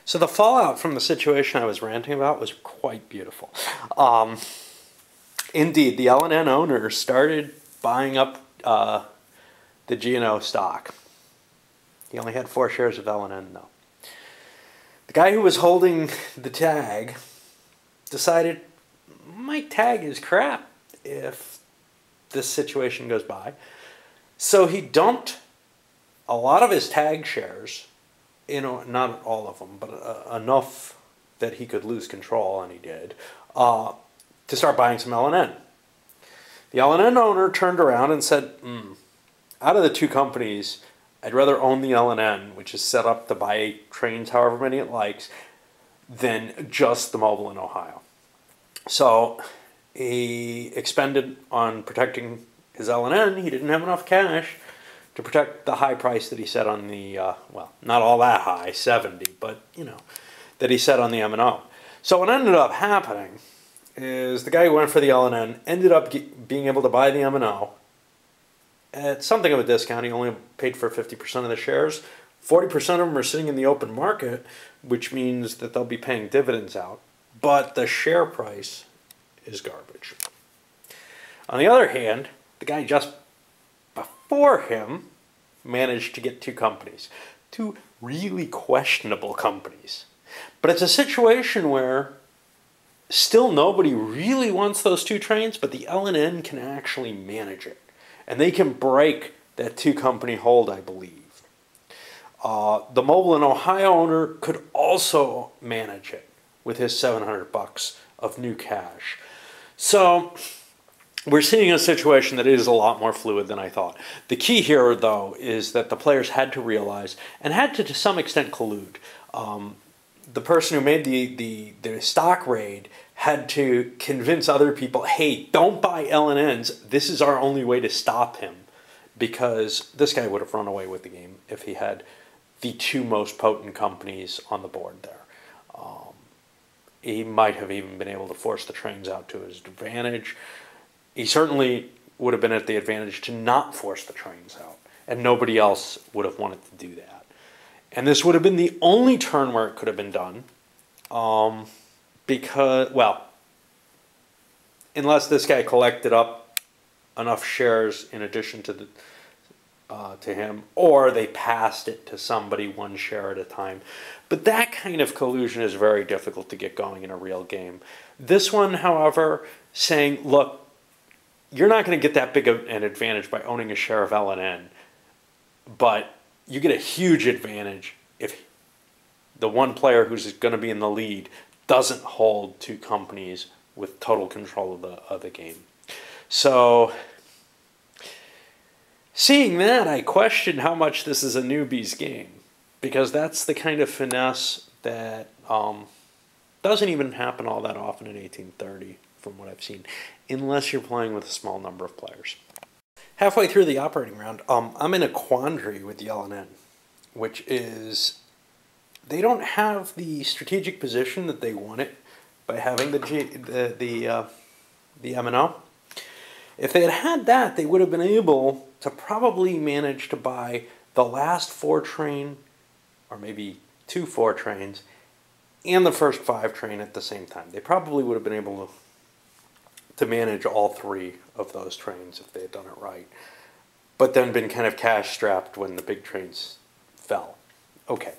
So the fallout from the situation I was ranting about was quite beautiful. Indeed, the L&N owner started buying up the G&O stock. He only had 4 shares of L&N, though. The guy who was holding the tag decided, my tag is crap if this situation goes by. So he dumped a lot of his tag shares, not all of them, but enough that he could lose control, and he did, to start buying some L&N. The L&N owner turned around and said, out of the 2 companies, I'd rather own the L&N, which is set up to buy trains however many it likes, than just the Mobil in Ohio. So he expended on protecting his L&N. He didn't have enough cash to protect the high price that he set on the, well, not all that high, 70, but, that he set on the M&O. So what ended up happening is the guy who went for the L&N ended up being able to buy the M&O at something of a discount. He only paid for 50% of the shares. 40% of them are sitting in the open market, which means that they'll be paying dividends out. But the share price is garbage. On the other hand, the guy just before him managed to get 2 companies. 2 really questionable companies. But it's a situation where still nobody really wants those 2 trains, but the L&N can actually manage it. And they can break that 2-company hold, I believe. The Mobil in Ohio owner could also manage it with his $700 of new cash. So we're seeing a situation that is a lot more fluid than I thought. The key here, though, is that the players had to realize, and had to some extent collude. The person who made the stock raid had to convince other people, hey, don't buy L&Ns. This is our only way to stop him. Because this guy would have run away with the game if he had the 2 most potent companies on the board there. He might have even been able to force the trains out to his advantage. He certainly would have been at the advantage to not force the trains out. And nobody else would have wanted to do that. And this would have been the only turn where it could have been done. Because, well, unless this guy collected up enough shares in addition to him, or they passed it to somebody 1 share at a time. But that kind of collusion is very difficult to get going in a real game. This one, however, saying, look, you're not going to get that big of an advantage by owning a share of L&N, but you get a huge advantage if the one player who's going to be in the lead doesn't hold 2 companies with total control of the game. So, seeing that, I question how much this is a newbie's game, because that's the kind of finesse that doesn't even happen all that often in 1830, from what I've seen, unless you're playing with a small number of players. Halfway through the operating round, I'm in a quandary with the L&N, which is they don't have the strategic position that they wanted by having the M&O. If they had had that, they would have been able to probably manage to buy the last 4 train, or maybe 2 4 trains, and the first 5 train at the same time. They probably would have been able to manage all 3 of those trains if they had done it right, but then been kind of cash strapped when the big trains fell. Okay.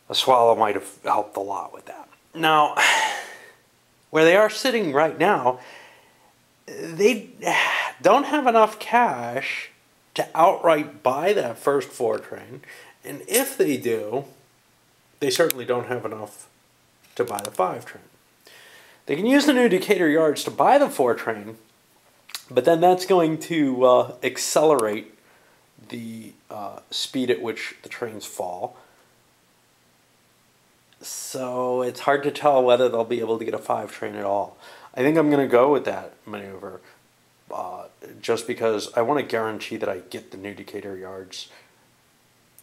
A swallow might have helped a lot with that. Now, where they are sitting right now, they don't have enough cash to outright buy that first 4 train, and if they do, they certainly don't have enough to buy the 5 train. They can use the new Decatur yards to buy the 4 train, but then that's going to accelerate the speed at which the trains fall. So it's hard to tell whether they'll be able to get a 5 train at all. I think I'm going to go with that maneuver just because I want to guarantee that I get the new Decatur yards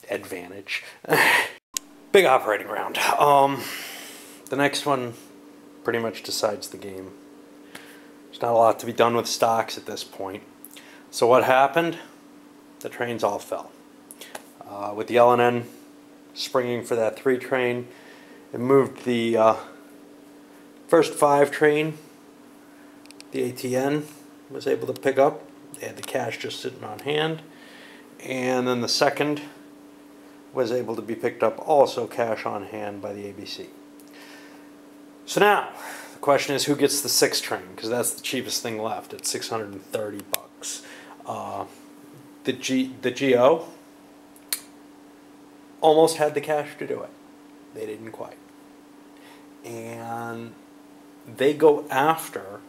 advantage. Big operating round. The next one pretty much decides the game. There's not a lot to be done with stocks at this point. So what happened? The trains all fell. With the L&N springing for that 3 train. It moved the first 5 train, the ATN was able to pick up. They had the cash just sitting on hand. And then the second was able to be picked up, also cash on hand, by the ABC. So now, the question is, who gets the 6th train? Because that's the cheapest thing left at $630. The GO almost had the cash to do it. They didn't quite. And they go after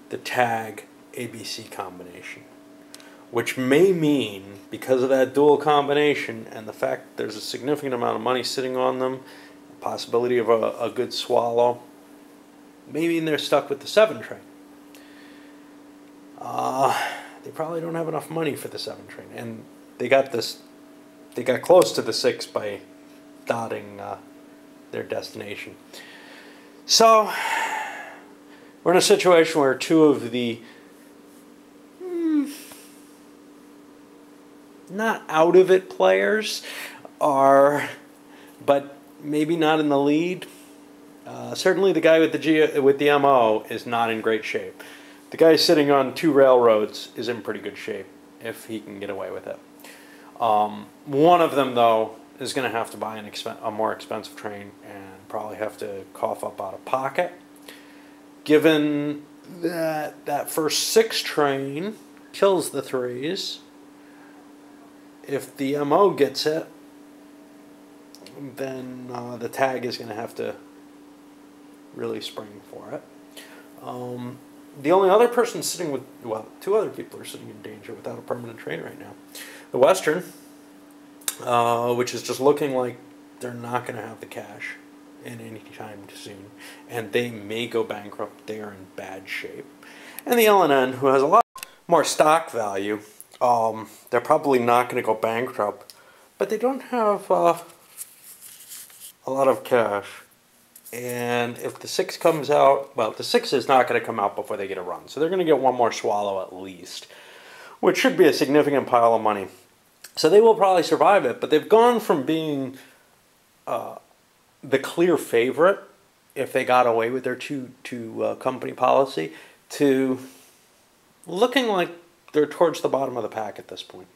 the tag ABC combination, which may mean, because of that dual combination and the fact that there's a significant amount of money sitting on them, possibility of a good swallow, maybe they're stuck with the 7 train. They probably don't have enough money for the 7 train, and they got close to the 6 by dotting their destination. So we're in a situation where 2 of the not out of it players are, but maybe not in the lead. Certainly the guy with the MO is not in great shape. The guy sitting on 2 railroads is in pretty good shape if he can get away with it. One of them, though, is going to have to buy a more expensive train and probably have to cough up out of pocket. Given that that first 6 train kills the 3s, if the MO gets it, then the tag is going to have to really spring for it. The only other person sitting with, well, 2 other people are sitting in danger without a permanent train right now. The Western, which is just looking like they're not going to have the cash in any time soon, and they may go bankrupt. They are in bad shape. And the LNN, who has a lot more stock value, they're probably not going to go bankrupt, but they don't have a lot of cash. And if the 6 comes out, well, the 6 is not going to come out before they get a run. So they're going to get one more swallow at least, which should be a significant pile of money. So they will probably survive it, but they've gone from being the clear favorite, if they got away with their two company policy, to looking like they're towards the bottom of the pack at this point.